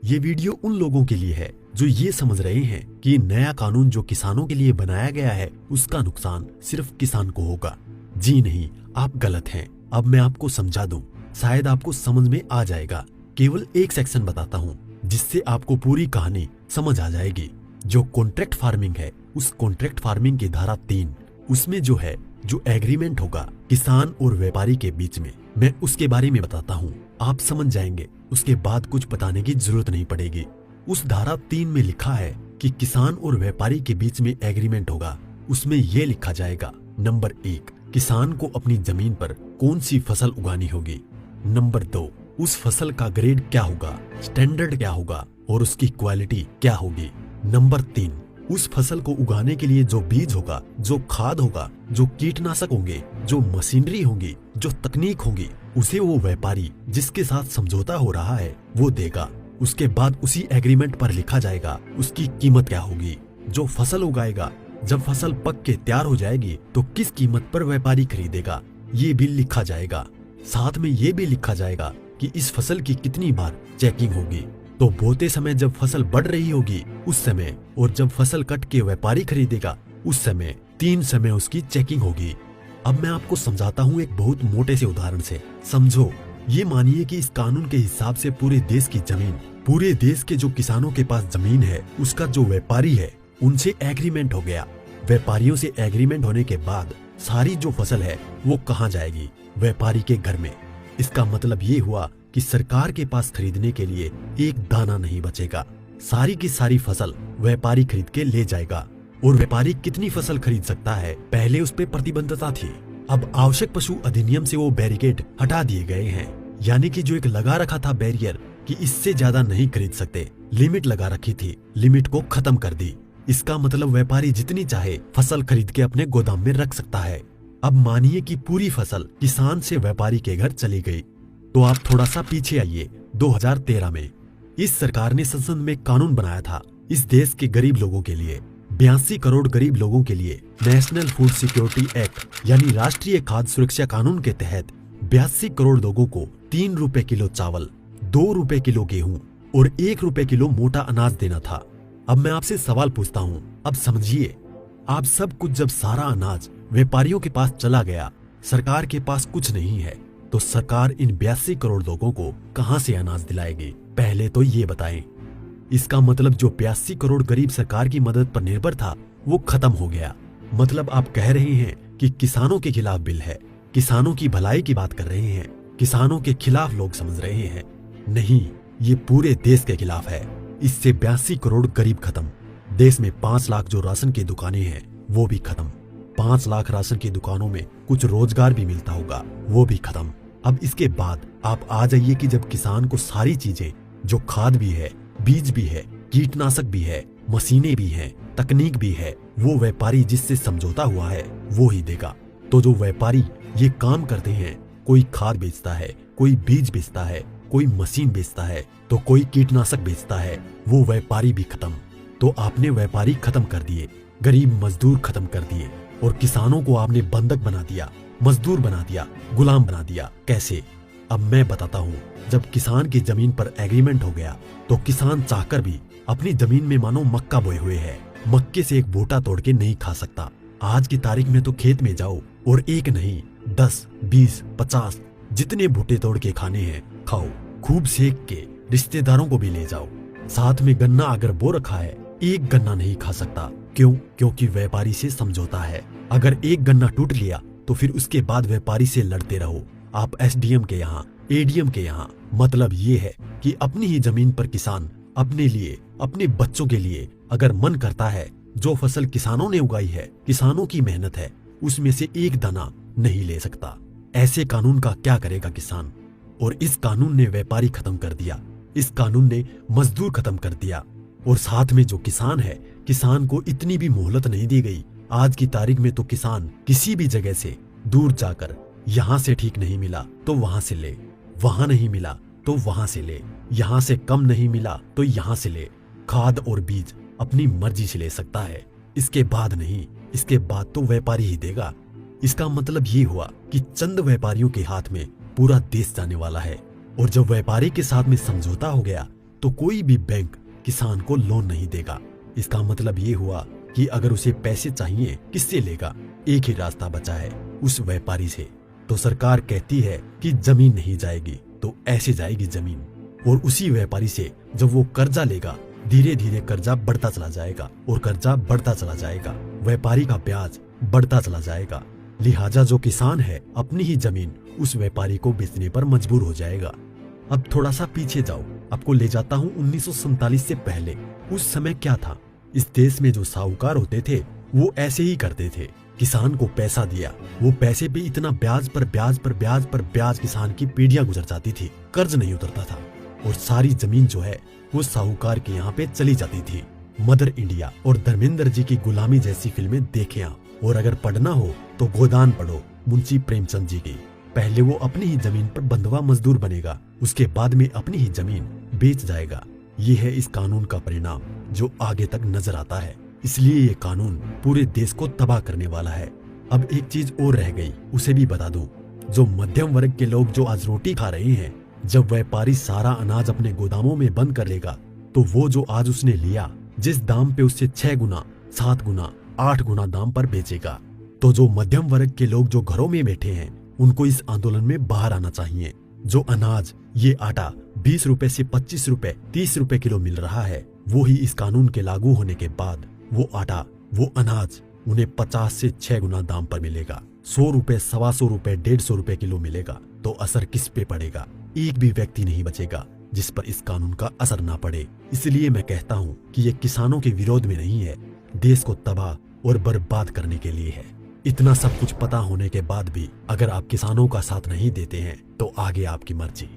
ये वीडियो उन लोगों के लिए है जो ये समझ रहे हैं कि नया कानून जो किसानों के लिए बनाया गया है उसका नुकसान सिर्फ किसान को होगा। जी नहीं, आप गलत हैं। अब मैं आपको समझा दूं, शायद आपको समझ में आ जाएगा। केवल एक सेक्शन बताता हूं जिससे आपको पूरी कहानी समझ आ जाएगी। जो कॉन्ट्रैक्ट फार्मिंग है, उस कॉन्ट्रैक्ट फार्मिंग की धारा 3, उसमें जो एग्रीमेंट होगा किसान और व्यापारी के बीच में, मैं उसके बारे में बताता हूँ। आप समझ जाएंगे, उसके बाद कुछ बताने की जरूरत नहीं पड़ेगी। उस धारा 3 में लिखा है कि किसान और व्यापारी के बीच में एग्रीमेंट होगा। उसमें यह लिखा जाएगा, नंबर 1, किसान को अपनी जमीन पर कौन सी फसल उगानी होगी। नंबर 2, उस फसल का ग्रेड क्या होगा, स्टैंडर्ड क्या होगा और उसकी क्वालिटी क्या होगी। नंबर 3, उस फसल को उगाने के लिए जो बीज होगा, जो खाद होगा, जो कीटनाशक होंगे, जो मशीनरी होंगी, जो तकनीक होगी, उसे वो व्यापारी जिसके साथ समझौता हो रहा है वो देगा। उसके बाद उसी एग्रीमेंट पर लिखा जाएगा उसकी कीमत क्या होगी। जो फसल उगाएगा, जब फसल पक के तैयार हो जाएगी तो किस कीमत पर व्यापारी खरीदेगा, ये भी लिखा जाएगा। साथ में ये भी लिखा जाएगा कि इस फसल की कितनी बार चेकिंग होगी। तो बोते समय जब फसल बढ़ रही होगी उस समय, और जब फसल कट के व्यापारी खरीदेगा उस समय, 3 समय उसकी चेकिंग होगी। अब मैं आपको समझाता हूँ एक बहुत मोटे से उदाहरण से। समझो, ये मानिए कि इस कानून के हिसाब से पूरे देश की जमीन, पूरे देश के जो किसानों के पास जमीन है, उसका जो व्यापारी है उनसे एग्रीमेंट हो गया। व्यापारियों से एग्रीमेंट होने के बाद सारी जो फसल है वो कहाँ जाएगी, व्यापारी के घर में। इसका मतलब ये हुआ कि सरकार के पास खरीदने के लिए एक दाना नहीं बचेगा। सारी की सारी फसल व्यापारी खरीद के ले जाएगा। और व्यापारी कितनी फसल खरीद सकता है, पहले उस पर प्रतिबंधता थी। अब आवश्यक पशु अधिनियम से वो बैरिकेड हटा दिए गए हैं। यानी कि जो एक लगा रखा था बैरियर कि इससे ज्यादा नहीं खरीद सकते, लिमिट लगा रखी थी, लिमिट को खत्म कर दी। इसका मतलब व्यापारी जितनी चाहे फसल खरीद के अपने गोदाम में रख सकता है। अब मानिए कि पूरी फसल किसान से व्यापारी के घर चली गई, तो आप थोड़ा सा पीछे आइए। 2013 में इस सरकार ने संसद में कानून बनाया था इस देश के गरीब लोगों के लिए। 82 करोड़ गरीब लोगों के लिए नेशनल फूड सिक्योरिटी एक्ट यानी राष्ट्रीय खाद्य सुरक्षा कानून के तहत 82 करोड़ लोगों को 3 रुपए किलो चावल, 2 रुपए किलो गेहूं और 1 रुपए किलो मोटा अनाज देना था। अब मैं आपसे सवाल पूछता हूँ, अब समझिए, आप सब कुछ जब सारा अनाज व्यापारियों के पास चला गया, सरकार के पास कुछ नहीं है, तो सरकार इन 82 करोड़ लोगों को कहां से अनाज दिलाएगी, पहले तो ये बताएं। इसका मतलब जो 82 करोड़ गरीब सरकार की मदद पर निर्भर था वो खत्म हो गया। मतलब आप कह रहे हैं कि किसानों के खिलाफ बिल है, किसानों की भलाई की बात कर रहे हैं, किसानों के खिलाफ लोग समझ रहे हैं। नहीं, ये पूरे देश के खिलाफ है। इससे 82 करोड़ गरीब खत्म। देश में 5 लाख जो राशन की दुकानें हैं वो भी खत्म। 5 लाख राशन की दुकानों में कुछ रोजगार भी मिलता होगा, वो भी खत्म। अब इसके बाद आप आ जाइए कि जब किसान को सारी चीजें, जो खाद भी है, बीज भी है, कीटनाशक भी है, मशीनें भी हैं, तकनीक भी है, वो व्यापारी जिससे समझौता हुआ है वो ही देगा। तो जो व्यापारी ये काम करते हैं, कोई खाद बेचता है, कोई बीज बेचता है, कोई मशीन बेचता है, तो कोई कीटनाशक बेचता है, वो व्यापारी भी खत्म। तो आपने व्यापारी खत्म कर दिए, गरीब मजदूर खत्म कर दिए, और किसानों को आपने बंधक बना दिया, मजदूर बना दिया, गुलाम बना दिया। कैसे? अब मैं बताता हूँ। जब किसान की जमीन पर एग्रीमेंट हो गया तो किसान चाहकर भी अपनी जमीन में मानो मक्का बोए हुए है, मक्के से एक बूटा तोड़ के नहीं खा सकता। आज की तारीख में तो खेत में जाओ और एक नहीं 10, 20, 50 जितने बूटे तोड़ के खाने हैं खाओ, खूब सेक के, रिश्तेदारों को भी ले जाओ। साथ में गन्ना अगर बो रखा है, एक गन्ना नहीं खा सकता। क्यों? क्योंकि व्यापारी से समझौता है। अगर एक गन्ना टूट लिया तो फिर उसके बाद व्यापारी से लड़ते रहो, आप एसडीएम के यहाँ, एडीएम के यहाँ। मतलब ये है कि अपनी ही जमीन पर किसान अपने लिए, अपने बच्चों के लिए अगर मन करता है, जो फसल किसानों ने उगाई है, किसानों की मेहनत है, उसमें से एक दाना नहीं ले सकता। ऐसे कानून का क्या करेगा किसान? और इस कानून ने व्यापारी खत्म कर दिया, इस कानून ने मजदूर खत्म कर दिया, और साथ में जो किसान है, किसान को इतनी भी मोहलत नहीं दी गई। आज की तारीख में तो किसान किसी भी जगह से दूर जाकर, यहाँ से ठीक नहीं मिला तो वहां से ले, वहां नहीं मिला तो वहां से ले, यहाँ से कम नहीं मिला तो यहाँ से ले। खाद और बीज अपनी मर्जी से ले सकता है, इसके बाद नहीं, इसके बाद तो व्यापारी ही देगा। इसका मतलब ये हुआ कि चंद व्यापारियों के हाथ में पूरा देश जाने वाला है। और जब व्यापारी के साथ में समझौता हो गया तो कोई भी बैंक किसान को लोन नहीं देगा। इसका मतलब ये हुआ कि अगर उसे पैसे चाहिए किससे लेगा? एक ही रास्ता बचा है, उस व्यापारी से। तो सरकार कहती है कि जमीन नहीं जाएगी, तो ऐसे जाएगी जमीन। और उसी व्यापारी से जब वो कर्जा लेगा, धीरे धीरे कर्जा बढ़ता चला जाएगा और कर्जा बढ़ता चला जाएगा, व्यापारी का ब्याज बढ़ता चला जाएगा। लिहाजा जो किसान है अपनी ही जमीन उस व्यापारी को बेचने पर मजबूर हो जाएगा। अब थोड़ा सा पीछे जाओ, आपको ले जाता हूँ 1947 से पहले। उस समय क्या था? इस देश में जो साहूकार होते थे वो ऐसे ही करते थे। किसान को पैसा दिया, वो पैसे पे इतना ब्याज पर ब्याज पर ब्याज पर ब्याज किसान की पीढ़ियां गुजर जाती थी, कर्ज नहीं उतरता था और सारी जमीन जो है वो साहूकार के यहाँ पे चली जाती थी। मदर इंडिया और धर्मेंद्र जी की गुलामी जैसी फिल्में देखें आप, और अगर पढ़ना हो तो गोदान पढ़ो मुंशी प्रेमचंद जी की। पहले वो अपनी ही जमीन पर बंधुआ मजदूर बनेगा, उसके बाद में अपनी ही जमीन बेच जाएगा। ये है इस कानून का परिणाम जो आगे तक नजर आता है। इसलिए ये कानून पूरे देश को तबाह करने वाला है। अब एक चीज और रह गई, उसे भी बता दूं। जो मध्यम वर्ग के लोग जो आज रोटी खा रहे हैं, जब व्यापारी सारा अनाज अपने गोदामों में बंद कर लेगा, तो वो जो आज उसने लिया, जिस दाम पे उससे 6 गुना 7 गुना 8 गुना दाम पर बेचेगा। तो जो मध्यम वर्ग के लोग जो घरों में बैठे हैं, उनको इस आंदोलन में बाहर आना चाहिए। जो अनाज, ये आटा 20 रुपए से 25 रुपए 30 रुपए किलो मिल रहा है, वो ही इस कानून के लागू होने के बाद वो आटा, वो अनाज उन्हें 50 से 6 गुना दाम पर मिलेगा। 100 रुपए, 125 रुपए, 150 रुपए किलो मिलेगा। तो असर किस पे पड़ेगा? एक भी व्यक्ति नहीं बचेगा जिस पर इस कानून का असर ना पड़े। इसलिए मैं कहता हूँ कि ये किसानों के विरोध में नहीं है, देश को तबाह और बर्बाद करने के लिए है। इतना सब कुछ पता होने के बाद भी अगर आप किसानों का साथ नहीं देते हैं तो आगे आपकी मर्जी।